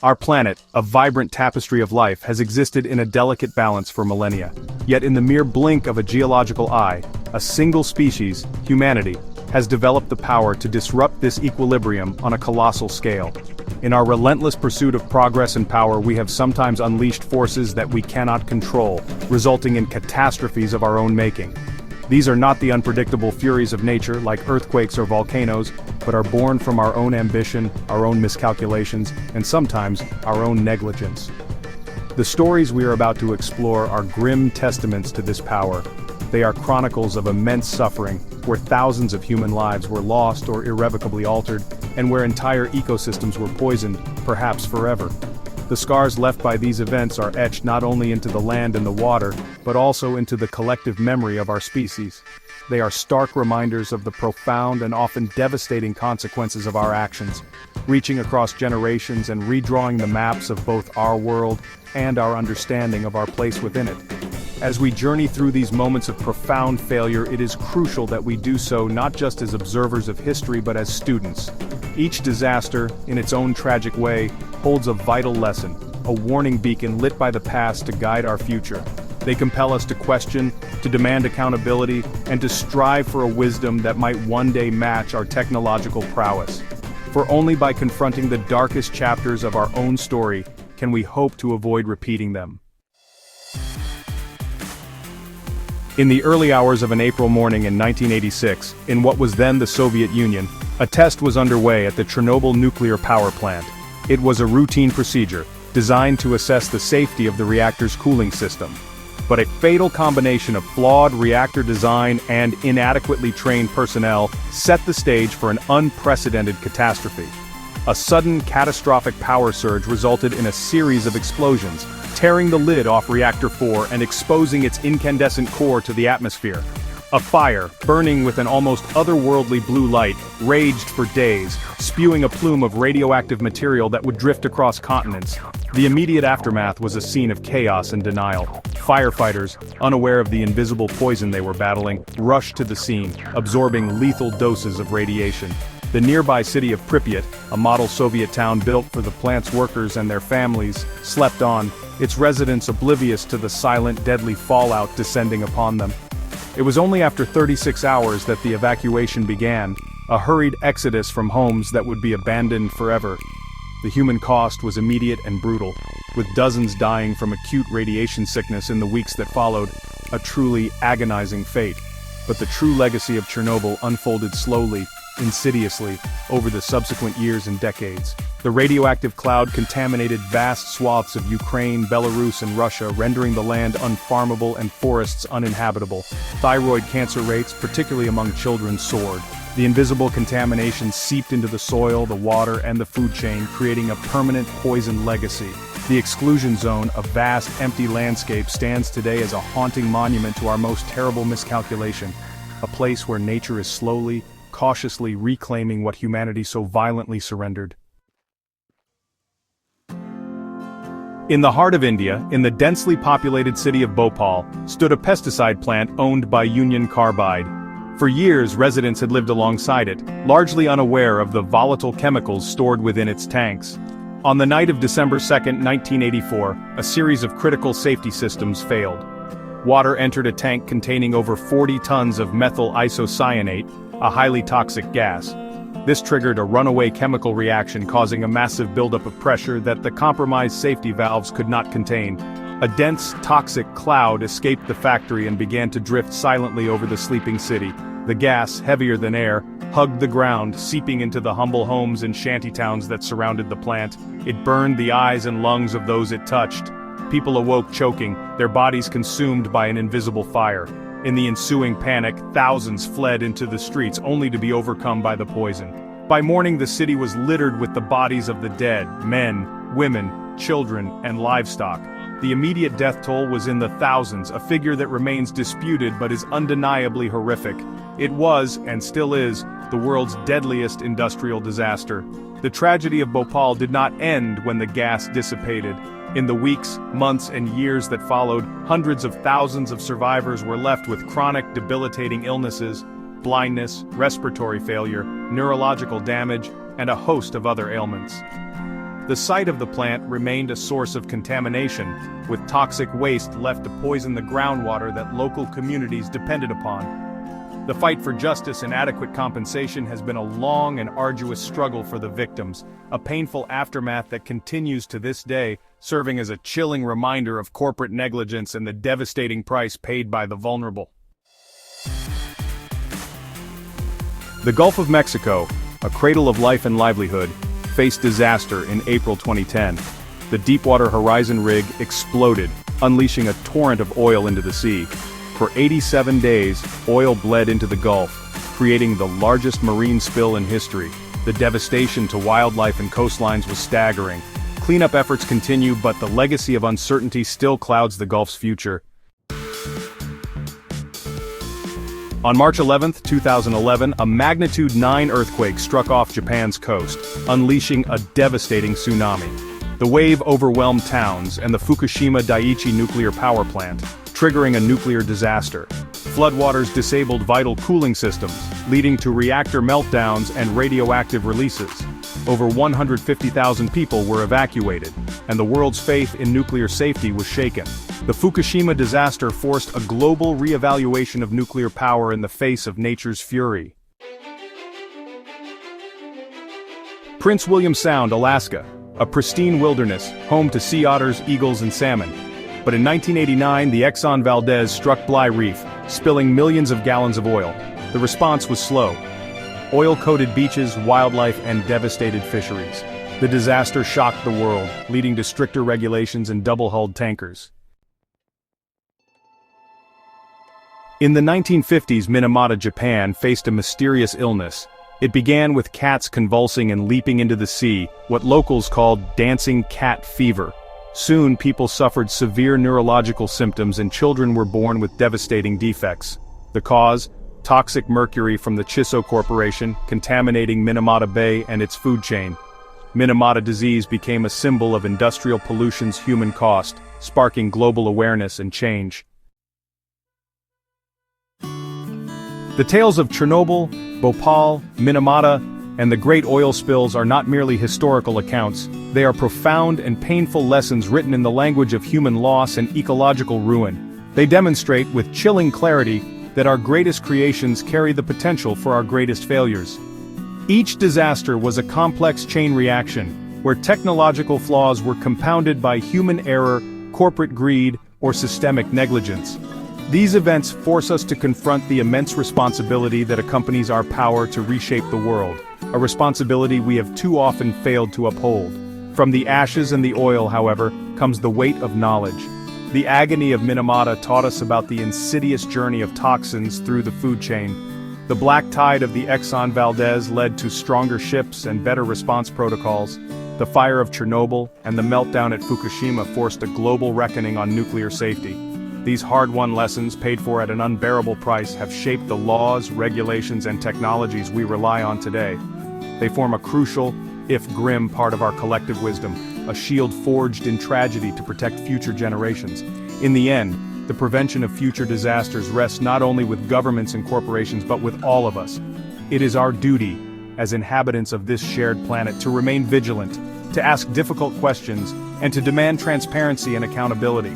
Our planet, a vibrant tapestry of life, has existed in a delicate balance for millennia. Yet in the mere blink of a geological eye, a single species, humanity, has developed the power to disrupt this equilibrium on a colossal scale. In our relentless pursuit of progress and power, we have sometimes unleashed forces that we cannot control, resulting in catastrophes of our own making. These are not the unpredictable furies of nature, like earthquakes or volcanoes, but are born from our own ambition, our own miscalculations, and sometimes our own negligence. The stories we are about to explore are grim testaments to this power. They are chronicles of immense suffering, where thousands of human lives were lost or irrevocably altered, and where entire ecosystems were poisoned, perhaps forever. The scars left by these events are etched not only into the land and the water, but also into the collective memory of our species. They are stark reminders of the profound and often devastating consequences of our actions, reaching across generations and redrawing the maps of both our world and our understanding of our place within it. As we journey through these moments of profound failure, it is crucial that we do so not just as observers of history but as students. Each disaster, in its own tragic way, holds a vital lesson, a warning beacon lit by the past to guide our future. They compel us to question, to demand accountability, and to strive for a wisdom that might one day match our technological prowess. For only by confronting the darkest chapters of our own story can we hope to avoid repeating them. In the early hours of an April morning in 1986, in what was then the Soviet Union, a test was underway at the Chernobyl nuclear power plant. It was a routine procedure, designed to assess the safety of the reactor's cooling system. But a fatal combination of flawed reactor design and inadequately trained personnel set the stage for an unprecedented catastrophe. A sudden catastrophic power surge resulted in a series of explosions, tearing the lid off Reactor 4 and exposing its incandescent core to the atmosphere. A fire, burning with an almost otherworldly blue light, raged for days, spewing a plume of radioactive material that would drift across continents. The immediate aftermath was a scene of chaos and denial. Firefighters, unaware of the invisible poison they were battling, rushed to the scene, absorbing lethal doses of radiation. The nearby city of Pripyat, a model Soviet town built for the plant's workers and their families, slept on, its residents oblivious to the silent, deadly fallout descending upon them. It was only after 36 hours that the evacuation began, a hurried exodus from homes that would be abandoned forever. The human cost was immediate and brutal, with dozens dying from acute radiation sickness in the weeks that followed, a truly agonizing fate. But the true legacy of Chernobyl unfolded slowly, insidiously, over the subsequent years and decades. The radioactive cloud contaminated vast swaths of Ukraine, Belarus, and Russia, rendering the land unfarmable and forests uninhabitable. Thyroid cancer rates, particularly among children, soared. The invisible contamination seeped into the soil, the water, and the food chain, creating a permanent poison legacy. The exclusion zone, a vast, empty landscape, stands today as a haunting monument to our most terrible miscalculation, a place where nature is slowly, cautiously reclaiming what humanity so violently surrendered. In the heart of India, in the densely populated city of Bhopal, stood a pesticide plant owned by Union Carbide. For years, residents had lived alongside it, largely unaware of the volatile chemicals stored within its tanks. On the night of December 2, 1984, a series of critical safety systems failed. Water entered a tank containing over 40 tons of methyl isocyanate, a highly toxic gas. This triggered a runaway chemical reaction, causing a massive buildup of pressure that the compromised safety valves could not contain. A dense, toxic cloud escaped the factory and began to drift silently over the sleeping city. The gas, heavier than air, hugged the ground, seeping into the humble homes and shantytowns that surrounded the plant. It burned the eyes and lungs of those it touched. People awoke choking, their bodies consumed by an invisible fire. In the ensuing panic, thousands fled into the streets only to be overcome by the poison. By morning, the city was littered with the bodies of the dead, men, women, children, and livestock. The immediate death toll was in the thousands, a figure that remains disputed but is undeniably horrific. It was, and still is, the world's deadliest industrial disaster. The tragedy of Bhopal did not end when the gas dissipated. In the weeks, months, and years that followed, hundreds of thousands of survivors were left with chronic, debilitating illnesses, blindness, respiratory failure, neurological damage, and a host of other ailments. The site of the plant remained a source of contamination, with toxic waste left to poison the groundwater that local communities depended upon. The fight for justice and adequate compensation has been a long and arduous struggle for the victims, a painful aftermath that continues to this day, serving as a chilling reminder of corporate negligence and the devastating price paid by the vulnerable. The Gulf of Mexico, a cradle of life and livelihood, faced disaster in April 2010. The Deepwater Horizon rig exploded, unleashing a torrent of oil into the sea. For 87 days, oil bled into the Gulf, creating the largest marine spill in history. The devastation to wildlife and coastlines was staggering. Cleanup efforts continue, but the legacy of uncertainty still clouds the Gulf's future. On March 11, 2011, a magnitude 9 earthquake struck off Japan's coast, unleashing a devastating tsunami. The wave overwhelmed towns and the Fukushima Daiichi nuclear power plant, triggering a nuclear disaster. Floodwaters disabled vital cooling systems, leading to reactor meltdowns and radioactive releases. Over 150,000 people were evacuated, and the world's faith in nuclear safety was shaken. The Fukushima disaster forced a global re-evaluation of nuclear power in the face of nature's fury. Prince William Sound, Alaska, a pristine wilderness, home to sea otters, eagles, and salmon. But in 1989, the Exxon Valdez struck Bligh Reef, spilling millions of gallons of oil. The response was slow. Oil-coated beaches, wildlife, and devastated fisheries. The disaster shocked the world, leading to stricter regulations and double-hulled tankers. In the 1950s, Minamata, Japan, faced a mysterious illness. It began with cats convulsing and leaping into the sea, what locals called dancing cat fever. Soon, people suffered severe neurological symptoms and children were born with devastating defects. The cause? Toxic mercury from the Chiso Corporation, contaminating Minamata Bay and its food chain. Minamata disease became a symbol of industrial pollution's human cost, sparking global awareness and change. The tales of Chernobyl, Bhopal, Minamata, and the great oil spills are not merely historical accounts, they are profound and painful lessons written in the language of human loss and ecological ruin. They demonstrate with chilling clarity that our greatest creations carry the potential for our greatest failures. Each disaster was a complex chain reaction, where technological flaws were compounded by human error, corporate greed, or systemic negligence. These events force us to confront the immense responsibility that accompanies our power to reshape the world, a responsibility we have too often failed to uphold. From the ashes and the oil, however, comes the weight of knowledge. The agony of Minamata taught us about the insidious journey of toxins through the food chain. The black tide of the Exxon Valdez led to stronger ships and better response protocols. The fire of Chernobyl and the meltdown at Fukushima forced a global reckoning on nuclear safety. These hard-won lessons, paid for at an unbearable price, have shaped the laws, regulations, and technologies we rely on today. They form a crucial, if grim, part of our collective wisdom, a shield forged in tragedy to protect future generations. In the end, the prevention of future disasters rests not only with governments and corporations but with all of us. It is our duty, as inhabitants of this shared planet, to remain vigilant, to ask difficult questions, and to demand transparency and accountability.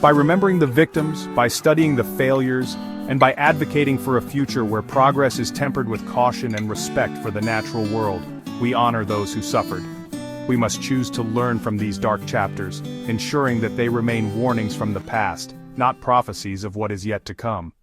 By remembering the victims, by studying the failures, and by advocating for a future where progress is tempered with caution and respect for the natural world, we honor those who suffered. We must choose to learn from these dark chapters, ensuring that they remain warnings from the past, not prophecies of what is yet to come.